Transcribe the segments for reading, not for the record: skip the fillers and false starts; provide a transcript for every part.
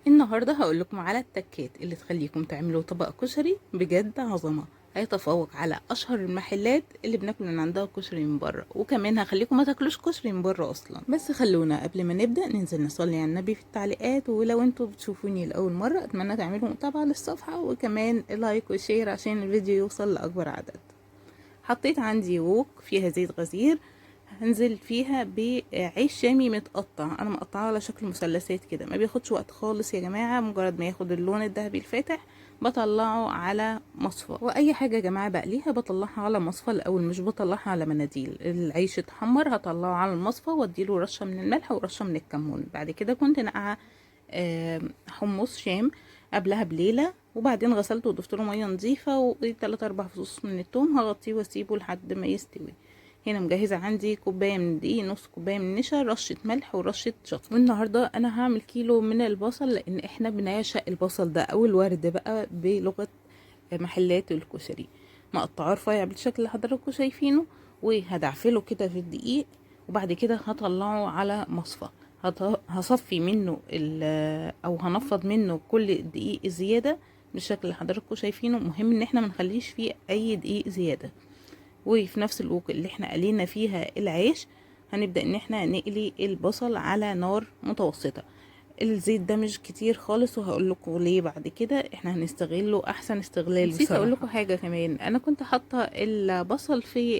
النهارده هقول لكم على التكات اللي تخليكم تعملوا طبق كشري بجد عظمه، هيتفوق على اشهر المحلات اللي بناكل من عندها كشري من بره، وكمان هخليكم ما تاكلوش كشري من بره اصلا. بس خلونا قبل ما نبدا ننزل نصلي على النبي في التعليقات، ولو انتوا بتشوفوني لاول مره اتمنى تعملوا متابعه للصفحه وكمان لايك وشير عشان الفيديو يوصل لاكبر عدد. حطيت عندي ووك فيها زيت غزير، هنزل فيها بعيش شامي متقطع، انا مقطعه على شكل مثلثات كده، ما بياخدش وقت خالص يا جماعه، مجرد ما ياخد اللون الذهبي الفاتح بطلعه على مصفى. واي حاجه يا جماعه بقليها بطلعها على مصفى الاول، مش بطلعها على مناديل. العيش اتحمر هطلعه على المصفى واديله رشه من الملح ورشه من الكمون. بعد كده كنت نقعه حمص شام قبلها بليله، وبعدين غسلته وضفت له ميه نظيفه وثلاث اربع فصوص من الثوم، هغطيه واسيبه لحد ما يستوي. هنا مجهزه عندي كوبايه من الدقيق، نص كوبايه من النشا، رشه ملح ورشه شطه. والنهارده انا هعمل كيلو من البصل لان احنا بنعشق البصل ده او الورد بقى بلغه محلات الكشري. مقطعه رفيع بالشكل اللي حضراتكم شايفينه، وهدعفله كده في الدقيق، وبعد كده هطلعه على مصفى. هصفي منه او هنفض منه كل الدقيق الزياده بالشكل اللي حضراتكم شايفينه. مهم ان احنا منخليش فيه اي دقيق زياده. وفي نفس الوقت اللي احنا قلينا فيها العيش هنبدأ ان احنا نقلي البصل على نار متوسطة. الزيت ده مش كتير خالص، وهقول لكم ليه بعد كده. احنا هنستغله احسن استغلال. نسيت اقول لكم حاجه كمان، انا كنت حاطه البصل في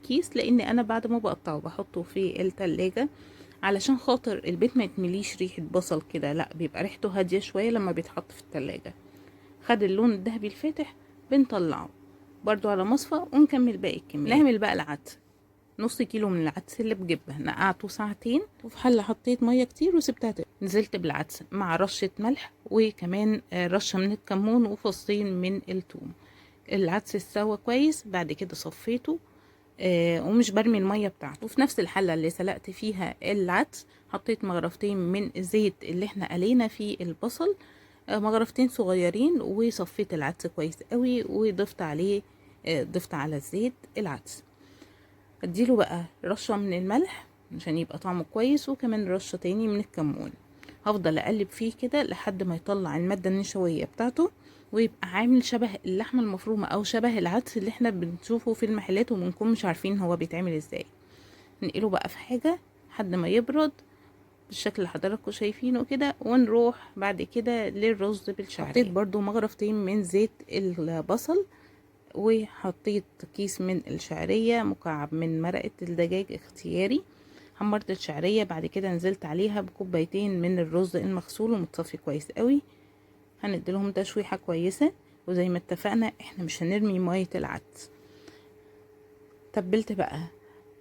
كيس، لان انا بعد ما بقطعه بحطه في التلاجة علشان خاطر البيت ما يتمليش ريحه بصل كده، لا بيبقى ريحته هاديه شويه لما بيتحط في التلاجة. خد اللون الذهبي الفاتح بنطلعه برضو على مصفى ونكمل باقي الكمية. نعمل بقى العدس، نص كيلو من العدس اللي بجبه نقعته ساعتين، وفي حلة حطيت مية كتير وسبتها تغلي. نزلت بالعدس مع رشة ملح وكمان رشة من الكمون وفصين من الثوم. العدس استوى كويس، بعد كده صفيته ومش برمي المية بتاعته. وفي نفس الحلة اللي سلقت فيها العدس حطيت مغرفتين من الزيت اللي احنا قلينا فيه البصل، مغرفتين صغيرين، وصفيت العدس كويس قوي وضفت عليه ضفت على الزيت العدس. اديله بقى رشة من الملح عشان يبقى طعمه كويس، وكمان رشة تاني من الكمون. هفضل اقلب فيه كده لحد ما يطلع المادة النشوية بتاعته ويبقى عامل شبه اللحمة المفرومة او شبه العدس اللي احنا بنشوفه في المحلات وبنكون مش عارفين هو بيتعمل ازاي. ننقله بقى في حاجة لحد ما يبرد بالشكل اللي حضراتكم شايفينه كده، ونروح بعد كده للرز بالشعرية. حطيت برضو مغرفتين من زيت البصل، وحطيت كيس من الشعرية مكعب من مرقة الدجاج اختياري. حمرت الشعرية، بعد كده نزلت عليها بكوبايتين من الرز المغسول ومتصفي كويس قوي. هنديلهم تشويحة كويسة، وزي ما اتفقنا احنا مش هنرمي مية العدس. تبلت بقى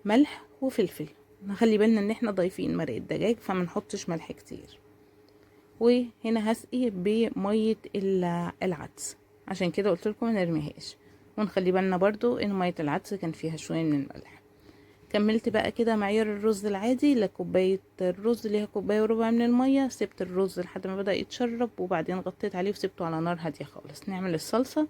ملح وفلفل، نخلي بالنا ان احنا ضايفين مرقة دجاج فما نحطش ملح كتير. وهنا هسقي بمية العدس، عشان كده قلت لكم ما نرميهاش، ونخلي بالنا برضو ان مية العدس كان فيها شوية من الملح. كملت بقى كده معيار الرز العادي، لكوباية الرز ليها كوباية وربع من المية. سبت الرز لحد ما بدأ يتشرب، وبعدين غطيت عليه وسبته على نار هادية خالص. نعمل الصلصة،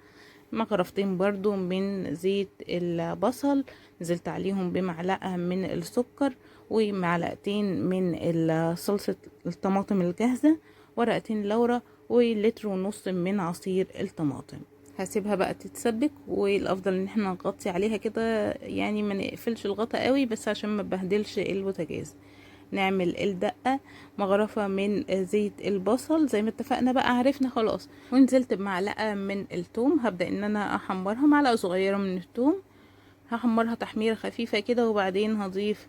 مغرفتين برضو من زيت البصل، نزلت عليهم بمعلقة من السكر ومعلقتين من صلصة الطماطم الجاهزة، ورقتين لورا، ولتر ونص من عصير الطماطم. هسيبها بقى تتسبك، والافضل ان احنا نغطي عليها كده، يعني ما نقفلش الغطا قوي بس عشان ما بهدلش البوتاجاز. نعمل الدقة، مغرفة من زيت البصل زي ما اتفقنا بقى، عرفنا خلاص. ونزلت بمعلقة من الثوم، هبدأ ان انا احمرها، معلقة صغيرة من الثوم هحمرها تحميرة خفيفة كده، وبعدين هضيف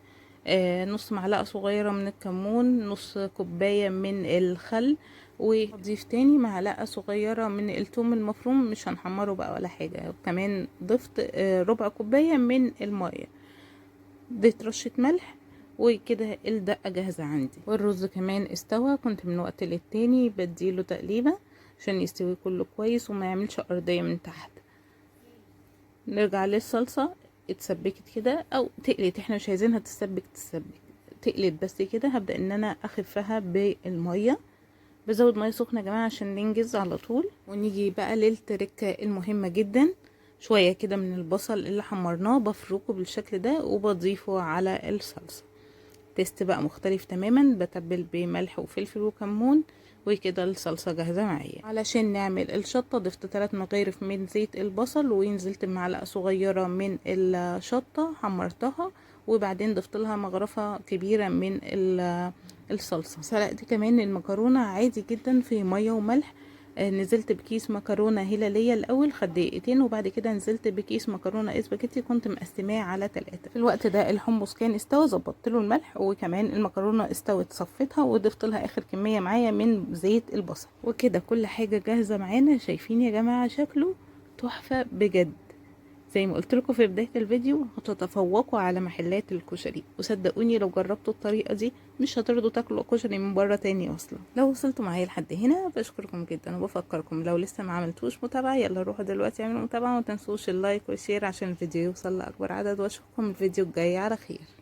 نص معلقة صغيرة من الكمون، نص كوباية من الخل، وهضيف تاني معلقة صغيرة من الثوم المفروم، مش هنحمره بقى ولا حاجة. وكمان ضفت ربع كوباية من المية، ضفت رشة ملح، وكده الدقة جاهزة عندي. والرز كمان استوى، كنت من وقت للتاني بديله تقليبة عشان يستوي كله كويس وما يعملش أرضية من تحت. نرجع للصلصة، اتسبكت كده او تقلت، احنا مش عايزينها تسبك، تقلت بس كده. هبدأ ان انا اخفها بالمية، بزود مية سخنة يا جماعة عشان ننجز على طول. ونيجي بقى للتركة المهمة جدا، شوية كده من البصل اللي حمرناه بفركه بالشكل ده وبضيفه على الصلصة. تيست بقى مختلف تماما، بتبل بملح وفلفل وكمون، وكده الصلصة جاهزة معايا. علشان نعمل الشطة ضفت 3 مغارف من زيت البصل، ونزلت بمعلقة صغيرة من الشطة حمرتها، وبعدين ضفت لها مغرفة كبيرة من الصلصة. سلقت كمان المكرونة عادي جدا في مية وملح. نزلت بكيس مكرونة هلالية الأول، خد دقيقتين، وبعد كده نزلت بكيس مكرونة اسباجيتي كنت مقسماه على 3. في الوقت ده الحمص كان استوى، ظبطت له الملح، وكمان المكرونة استوت صفيتها وضفت لها آخر كمية معايا من زيت البصل. وكده كل حاجة جاهزة معانا. شايفين يا جماعة شكله تحفة بجد. زي ما قلت لكم في بداية الفيديو هتتفوقوا على محلات الكشري، وصدقوني لو جربتوا الطريقة دي مش هترضوا تاكلوا كشري من بره تاني اصلا. لو وصلتوا معايا لحد هنا بشكركم جدا، وبفكركم لو لسه ما عملتوش متابعة يلا روحوا دلوقتي اعملوا متابعة، ومتنسوش اللايك والشير عشان الفيديو يوصل لاكبر عدد، واشوفكم الفيديو الجاي على خير.